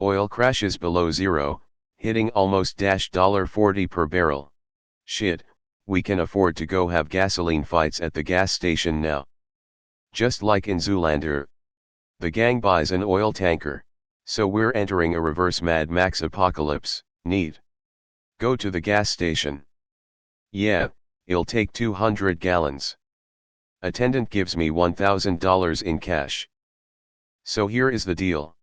Oil crashes below zero, hitting almost $40 per barrel. Shit, we can afford to go have gasoline fights at the gas station now. Just like in Zoolander. The gang buys an oil tanker, so we're entering a reverse Mad Max apocalypse. Need. Go to the gas station. Yeah, it'll take 200 gallons. Attendant gives me $1,000 in cash. So here is the deal.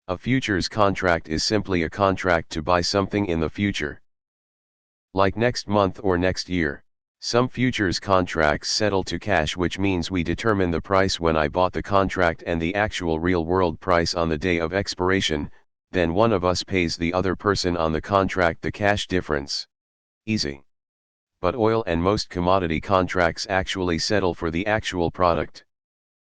A futures contract is simply a contract to buy something in the future. Like next month or next year. Some futures contracts settle to cash, which means we determine the price when I bought the contract and the actual real-world price on the day of expiration, then one of us pays the other person on the contract the cash difference. Easy. But oil and most commodity contracts actually settle for the actual product.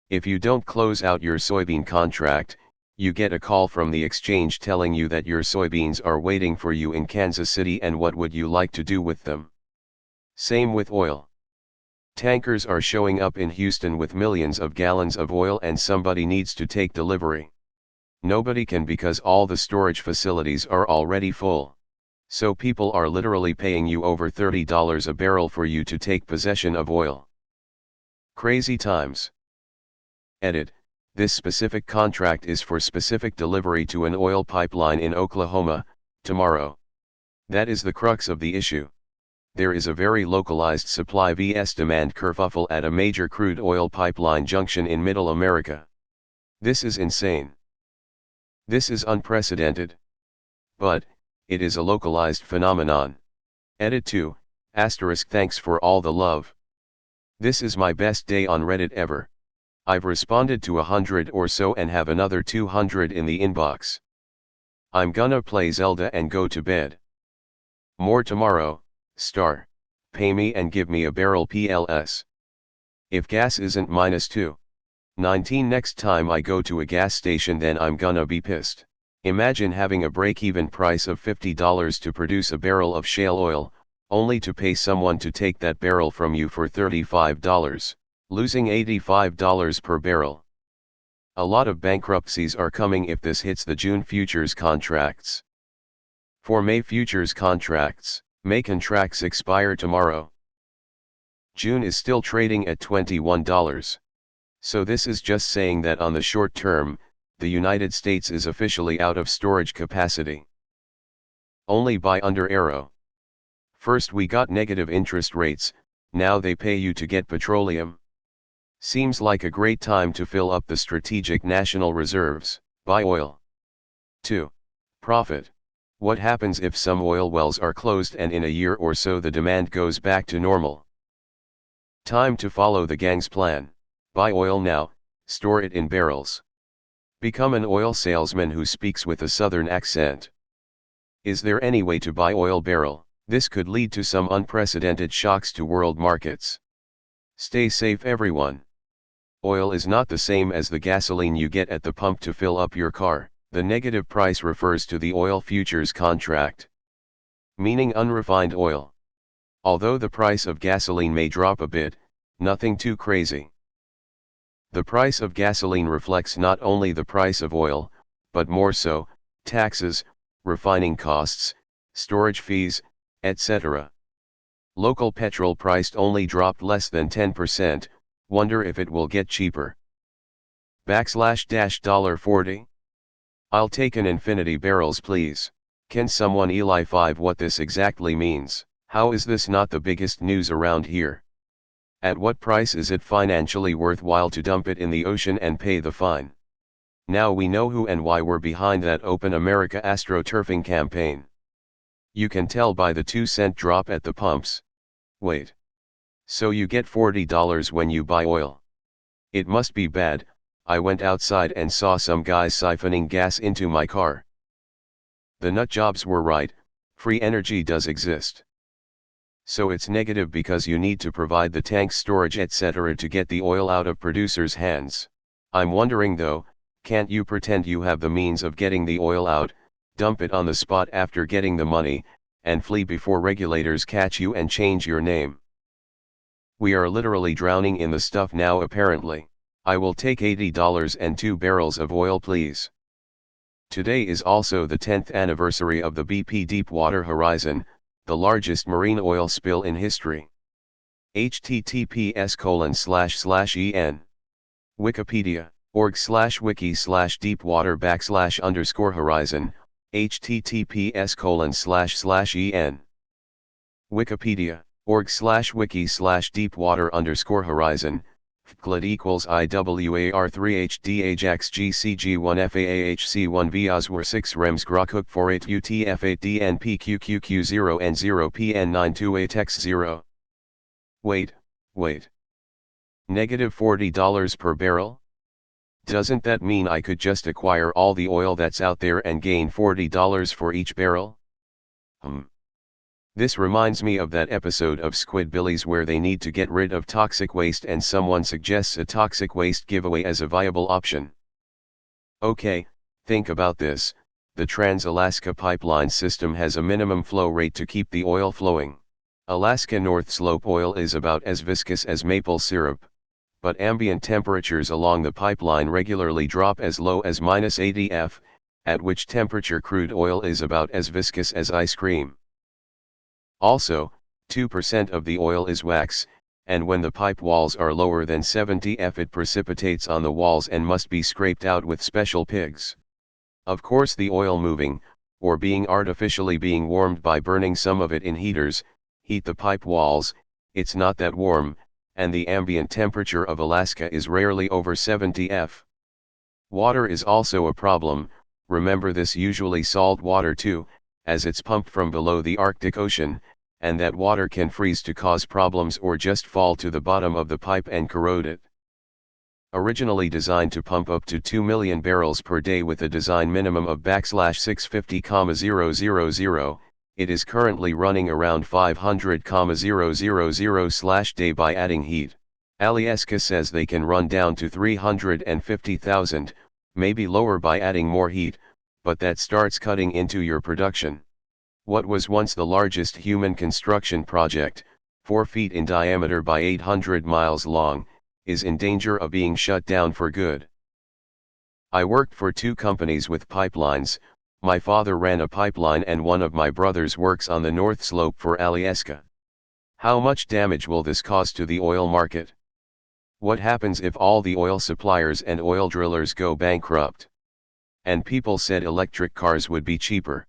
If you don't close out your soybean contract, you get a call from the exchange telling you that your soybeans are waiting for you in Kansas City and what would you like to do with them. Same with oil. Tankers are showing up in Houston with millions of gallons of oil and somebody needs to take delivery. Nobody can because all the storage facilities are already full. So people are literally paying you over $30 a barrel for you to take possession of oil. Crazy times. Edit. This specific contract is for specific delivery to an oil pipeline in Oklahoma, tomorrow. That is the crux of the issue. There is a very localized supply vs demand kerfuffle at a major crude oil pipeline junction in Middle America. This is insane. This is unprecedented. But, it is a localized phenomenon. Edit 2, *, thanks for all the love. This is my best day on Reddit ever. I've responded to 100 or so and have another 200 in the inbox. I'm gonna play Zelda and go to bed. More tomorrow. Pay me and give me a barrel PLS. If gas isn't -2.19 next time I go to a gas station, then I'm gonna be pissed. Imagine having a break-even price of $50 to produce a barrel of shale oil, only to pay someone to take that barrel from you for $35, losing $85 per barrel. A lot of bankruptcies are coming if this hits the June futures contracts. For May futures contracts, May contracts expire tomorrow. June is still trading at $21. So this is just saying that on the short term, the United States is officially out of storage capacity. Only buy under arrow. First we got negative interest rates, now they pay you to get petroleum. Seems like a great time to fill up the strategic national reserves, buy oil. 2. Profit. What happens if some oil wells are closed and in a year or so the demand goes back to normal? Time to follow the gang's plan. Buy oil now, store it in barrels. Become an oil salesman who speaks with a southern accent. Is there any way to buy oil barrel? This could lead to some unprecedented shocks to world markets. Stay safe everyone. Oil is not the same as the gasoline you get at the pump to fill up your car. The negative price refers to the oil futures contract, meaning unrefined oil. Although the price of gasoline may drop a bit, nothing too crazy. The price of gasoline reflects not only the price of oil, but more so, taxes, refining costs, storage fees, etc. Local petrol priced only dropped less than 10%, wonder if it will get cheaper. $40. I'll take an infinity barrels please. Can someone Eli 5 what this exactly means? How is this not the biggest news around here? At what price is it financially worthwhile to dump it in the ocean and pay the fine? Now we know who and why we're behind that Open America AstroTurfing campaign. You can tell by the 2-cent drop at the pumps. Wait. So you get $40 when you buy oil? It must be bad. I went outside and saw some guys siphoning gas into my car. The nut jobs were right, free energy does exist. So it's negative because you need to provide the tank storage etc. to get the oil out of producers' hands. I'm wondering though, can't you pretend you have the means of getting the oil out, dump it on the spot after getting the money, and flee before regulators catch you and change your name? We are literally drowning in the stuff now apparently. I will take $80 and 2 barrels of oil please. Today is also the 10th anniversary of the BP Deepwater Horizon, the largest marine oil spill in history. https://en. Wikipedia, org/wiki/deepwater_horizon, https://en. Wikipedia, org/wiki/deepwater_horizon, FCLD equals IWAR3HD Ajax GCG1 FAAHC1 Viaswar 6 REMS Grokuk 48 UTF8 DNPQQQ0 N0 PN92 ATEX 0. Wait. $40 per barrel? Doesn't that mean I could just acquire all the oil that's out there and gain $40 for each barrel? This reminds me of that episode of Squidbillies where they need to get rid of toxic waste and someone suggests a toxic waste giveaway as a viable option. Okay, think about this, the Trans-Alaska Pipeline system has a minimum flow rate to keep the oil flowing. Alaska North Slope oil is about as viscous as maple syrup, but ambient temperatures along the pipeline regularly drop as low as -80 F, at which temperature crude oil is about as viscous as ice cream. Also, 2% of the oil is wax, and when the pipe walls are lower than 70 F it precipitates on the walls and must be scraped out with special pigs. Of course the oil moving, or being artificially warmed by burning some of it in heaters, heat the pipe walls, it's not that warm, and the ambient temperature of Alaska is rarely over 70 F. Water is also a problem, remember this usually salt water too, as it's pumped from below the Arctic Ocean, and that water can freeze to cause problems or just fall to the bottom of the pipe and corrode it. Originally designed to pump up to 2 million barrels per day with a design minimum of /650,000, it is currently running around 500,000/day by adding heat. Alyeska says they can run down to 350,000, maybe lower by adding more heat, but that starts cutting into your production. What was once the largest human construction project, 4 feet in diameter by 800 miles long, is in danger of being shut down for good. I worked for 2 companies with pipelines. My father ran a pipeline and one of my brothers works on the North Slope for Alyeska. How much damage will this cause to the oil market? What happens if all the oil suppliers and oil drillers go bankrupt? And people said electric cars would be cheaper.